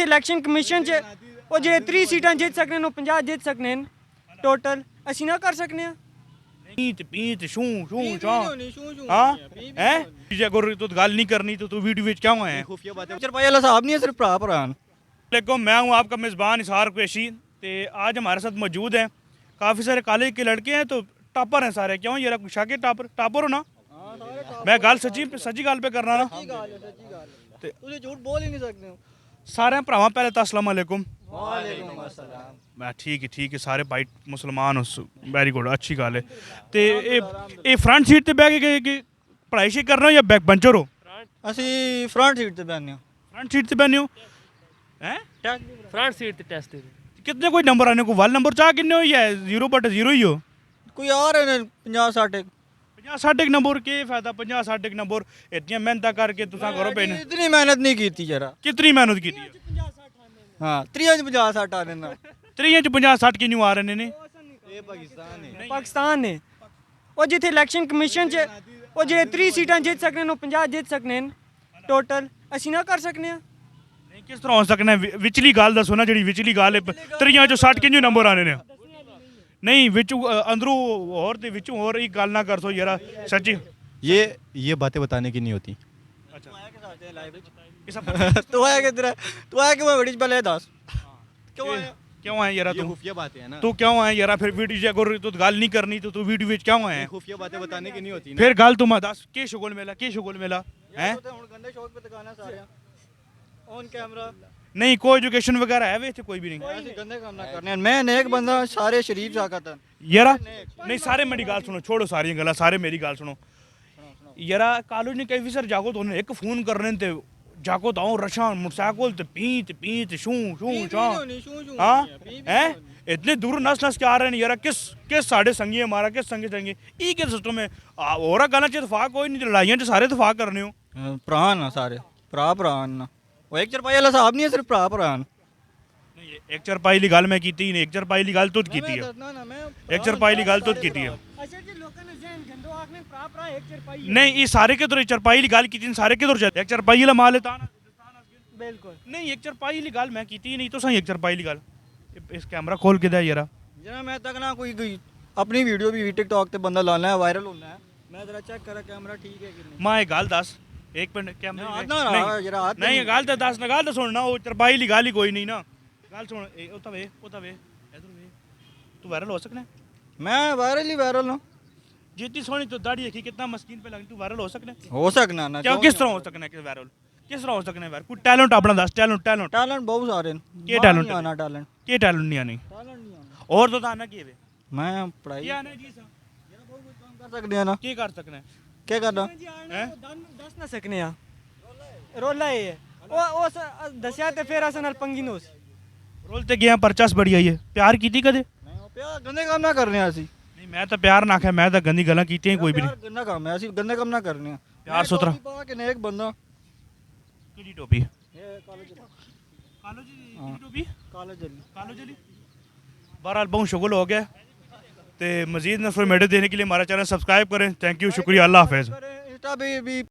Election commission च वो जो 3 सीटां जित सकने वो 50 जित सकने टोटल असी ना कर सकने पीत पीत शू शू शां हाँ हैं जे गुर तो गल नहीं करनी तो तू वीडियो विच क्यों आया खुफिया बातें चरपाई वाला साहब नहीं है सिर्फ भरा भरान। वालेकुम, मैं हूं आपका मेज़बान इसहार कुरैशी। तो आज हमारे साथ मौजूद हैं काफ़ी सारे कॉलेज के लड़के हैं, तो टॉपर हैं सारे। क्यों ये शाके टॉपर हो ना? मैं गल सच्ची गल पे करना ना। तुझे झूठ बोल ही नहीं सकते। सारे भरावां पहले तो अस्सलाम वालेकुम। वालेकुम अस्सलाम। मैं ठीक है सारे भाई मुसलमान हो, वेरी गुड, अच्छी गल है। तो ये फ्रंट सीट ते बह के पढ़ाई शे करना हो या बैक बंचर हो? ਅਸੀਂ ਫਰੰਟ ਸੀਟ ਤੇ ਬੈਠਨੇ ਆ। फ्रंट सीट ते बहने हो हैं? फ्रंट सीट ते टेस्ट दे कितने कोई नंबर आने को वाल नंबर चाह किन्ने हो या 0/0 ही हो? ਕੋਈ ਆ ਰਹੇ ਨੇ 50 60 50-60 नंबर के फायदा 50-60 नंबर इतनी मेहनत करके तुसा करो पे इतनी मेहनत नहीं ਕੀਤੀ ਜਰਾ। कितनी मेहनत की है? ਹਾਂ 30 ਚ 50 60 ਆ ਦੇਣਾ। 3 ਚ 50-60 ਕਿਉਂ ਆ ਰਹੇ ਨੇ? ਇਹ ਪਾਕਿਸਤਾਨ ਹੈ। पाकिस्तान ने वो जिथे इलेक्शन कमीशन च वो जो 3 सीटां जित सकने वो 50 जित सकने टोटल असी ना कर सकने नहीं किस तरह हो सकना है? विचली गल दसो ना, जी विचली गल है 3 ਚ 60 ਕਿਉਂ नंबर आने ने? नहीं विच अंदरों और ते विचों और एक गल ना कर सो यार सच्ची। ये बातें बताने की नहीं होती। ਤੂੰ ਆਇਆ ਕਿਧਰ? ਤੂੰ ਆਇਆ ਕਿ ਮੈਂ ਬੜੀ ਪਹਿਲੇ ਦੱਸ ਕਿਉਂ ਆਇਆ? क्यों आया यार ये तू? खुफिया बातें हैं ना। तू क्यों आया यार? फिर वीडियो जे अगर तू गल नहीं करनी तो तू वीडियो विच क्यों आया? खुफिया बातें बताने की नहीं होती ना। फिर गल तू मैं दस के शुगल मेला हैं? ਹੁਣ ਗੰਦੇ ਸ਼ੌਕ पे ਦਿਖਾਣਾ ਸਾਰਿਆਂ ਔਨ ਕੈਮਰਾ। नहीं कोई एजुकेशन वगैरह है वे कोई भी नहीं ਅਸੀਂ ਗੰਦੇ ਕੰਮ ਨਾ ਕਰਨੇ। ਮੈਂ नेक बंदा सारे शरीफ साकत हैं। यारा नहीं सारे मेरी गल सुनो, छोड़ो सारी गल्लां, सारे मेरी गल सुनो यारा। कॉलेज ने कई सर जागो तो एक फोन करने ते जागो तो रशा मोटरसाइकिल ते पीत शू शू शां हाँ हैं इतने दूर नस के आ रहे हैं यार। किस साढ़े संगी हमारा किस संगी ये क्या सिस्टम है? और गल्लां च इतफाक कोई नहीं, लड़ाइयां च सारे इतफाक करने हो। ਭਰਾ ਨਾ ਸਾਰੇ ਭਰਾ ਨਾ ਉਹ ਇੱਕ ਚਰਪਾਈ ਵਾਲਾ ਸਾਹਿਬ ਨਹੀਂ ਹੈ ਸਿਰਫ ਭਰਾ नहीं एक चरपाई ली गल मैं की नहीं, एक चरपाई ली गल तुद की है। एक चरपाई ली गल तुद की है। अच्छा जी लोगों ने जहन गंदो आखने प्रा एक चरपाई नहीं ये सारे के दौर चरपाई ली गल की सारे के दौर एक चरपाई ला माल है बिल्कुल नहीं एक चरपाई ली गल मैं की नहीं तो सही एक चरपाई ली गल इस कैमरा खोल के दे यार। ਜਿਹੜਾ ਮੈਂ ਤੱਕ ਨਾ ਕੋਈ ਆਪਣੀ ਵੀਡੀਓ ਵੀ ਟਿਕਟੌਕ ਤੇ ਬੰਦਾ ਲਾਣਾ ਹੈ ਵਾਇਰਲ ਹੋਣਾ ਹੈ। ਮੈਂ ਜਰਾ ਚੈੱਕ ਕਰਾਂ ਕੈਮਰਾ ਠੀਕ ਹੈ ਕਿ ਨਹੀਂ। मां एक गल दस एक मिनट कैमरा ਨਾ ਜਰਾ ਹੱਥ नहीं गल तो दस ना गल तो सुन ना वो चरपाई ली गल ही कोई नहीं ना। गल सुन उता वे इधर वे तू वायरल हो सकना है। ਮੈਂ ਵਾਇਰਲ ਹੀ ਵਾਇਰਲ ਨਾ जितनी सोनी तो दाढ़ी देखी कितना मस्कीन पे लगी तू वायरल हो सकना है। ਹੋ ਸਕਣਾ ਨਾ क्या किस तरह हो सकना है वायरल? किस तरह हो सकना है वायरल? कोई टैलेंट अपना दस टैलेंट ਟੈਲੈਂਟ ਬਹੁਤ ਸਾਰੇ ਨੇ। ਕੀ ਬਾਹਰ talent ਨਹੀਂ ਆਣਾ ਟੈਲੈਂਟ के टैलेंट नहीं आनी ਟੈਲੈਂਟ ਨਹੀਂ ਆਣਾ। और तो आना की ਮੈਂ ਪੜਾਈ क्या आना जी सा ਕਰ ਸਕਦੇ ਆ ਨਾ। की कर सकना है? ਕੀ ਕਰਨਾ? दस ना सकने रोला ये वो दसिया ते फिर अस नाल पंगी नो रोलते गया परचास बड़ी आई है। प्यार की थी कदे? ਪਿਆ ਗੰਦੇ ਕੰਮ ਨਾ ਕਰਨੇ ਆ ਅਸੀਂ। नहीं मैं तो प्यार ना आख्या, मैं तो गंदी गल्लां कीतियां ही कोई भी नहीं। ਗੰਦਾ ਕੰਮ ਹੈ ਅਸੀਂ ਗੰਦੇ ਕੰਮ ਨਾ ਕਰਨੇ ਆ। प्यार सुथरा ਪਾ ਕੇ ਨੇਕ ਬੰਦਾ की टोपी ਇਹ ਕਾਲਜ कालो जी की टोपी ਕਾਲਜ ਜਲੀ कालो जी बहरहाल बहुत शुगल हो गया। तो मजीद नफर मेडे देने के लिए हमारा चैनल सब्सक्राइब करें। थैंक यू, शुक्रिया, अल्लाह हाफिज़। इंस्टा पे भी